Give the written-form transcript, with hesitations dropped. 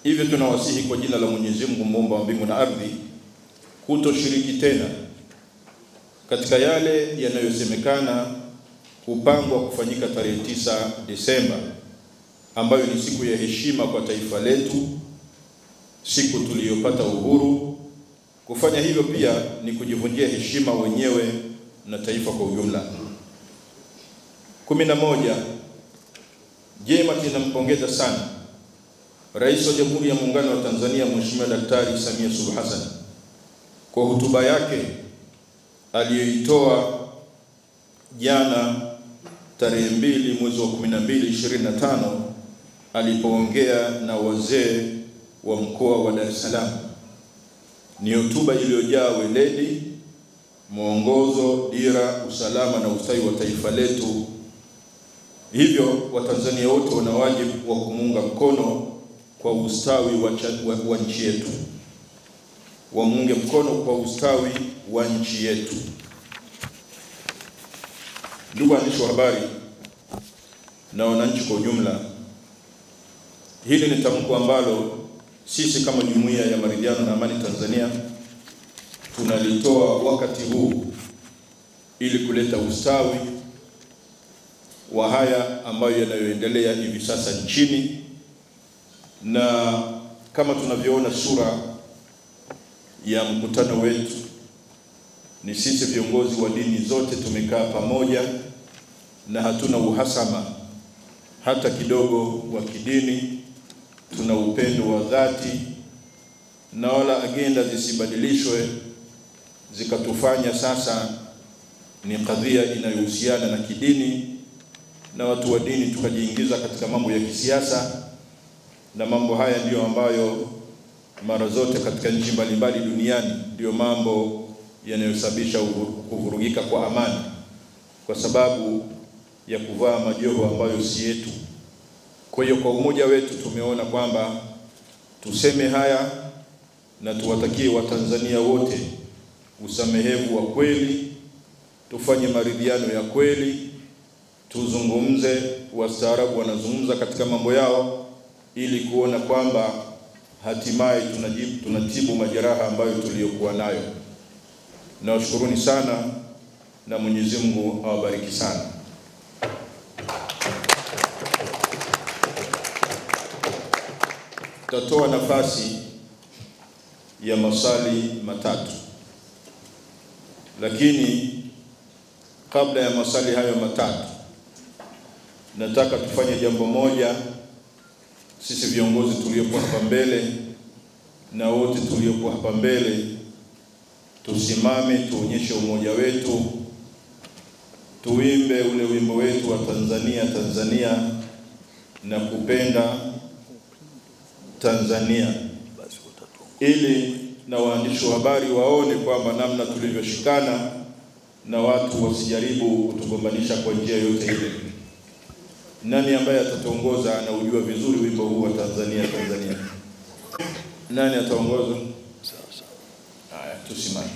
Hivyo tunawasihi kwa jina la Mwenyezi Mungu muumba wa mbingu na ardhi kutoshiriki tena katika yale yanayosemekana kupangwa kufanyika tarehe 9 Desemba, ambayo ni siku ya heshima kwa taifa letu, siku tuliyopata uhuru. Kufanya hivyo pia ni kujivunjia heshima wenyewe na taifa kwa ujumla. 11. Jema tunampongeza sana Rais wa Jamhuri ya Muungano wa Tanzania Mheshimiwa Daktari Samia Suluhu Hassan kwa hotuba yake aliyoitoa jana tarehe 2 mwezi wa 12 2025 alipoongea na wazee wa mkoa wa Dar es Salaam. Ni hotuba iliyojaa weledi, mwongozo, dira, usalama na ustawi wa taifa letu. Hivyo Watanzania wote wana wajibu wa kumuunga mkono kwa ustawi wa nchi yetu. Wamuunge mkono kwa ustawi wa nchi yetu. Ndugu waandishi wa habari na wananchi kwa ujumla, hili ni tamko ambalo sisi kama Jumuiya ya Maridhiano na Amani Tanzania tunalitoa wakati huu ili kuleta ustawi wa haya ambayo yanayoendelea hivi sasa nchini. Na kama tunavyoona sura ya mkutano wetu, ni sisi viongozi wa dini zote tumekaa pamoja na hatuna uhasama hata kidogo wa kidini. Tuna upendo wa dhati na wala agenda zisibadilishwe zikatufanya sasa ni kadhia inayohusiana na kidini na watu wa dini tukajiingiza katika mambo ya kisiasa. Na mambo haya ndiyo ambayo mara zote katika nchi mbalimbali duniani ndio mambo yanayosababisha kuvurugika kwa amani, kwa sababu ya kuvaa majoho ambayo si yetu. Kwa hiyo kwa umoja wetu tumeona kwamba tuseme haya na tuwatakie Watanzania wote usamehevu wa kweli, tufanye maridhiano ya kweli, tuzungumze, wastaarabu wanazungumza katika mambo yao, ili kuona kwamba hatimaye tunatibu majeraha ambayo tuliyokuwa nayo. Nawashukuruni sana na Mwenyezi Mungu awabariki sana. Tutatoa nafasi ya maswali matatu, lakini kabla ya maswali hayo matatu nataka tufanye jambo moja. Sisi viongozi tuliopo hapa mbele na wote tuliopo hapa mbele tusimame, tuonyeshe umoja wetu, tuimbe ule wimbo wetu wa Tanzania Tanzania na kupenda Tanzania, ili na waandishi wa habari waone kwamba namna tulivyoshikana na watu wasijaribu kutugombanisha kwa njia yote ile. Nani ambaye atatuongoza na ujua vizuri wimbo huu wa Tanzania Tanzania? Nani ataongoza? Haya, tusimame.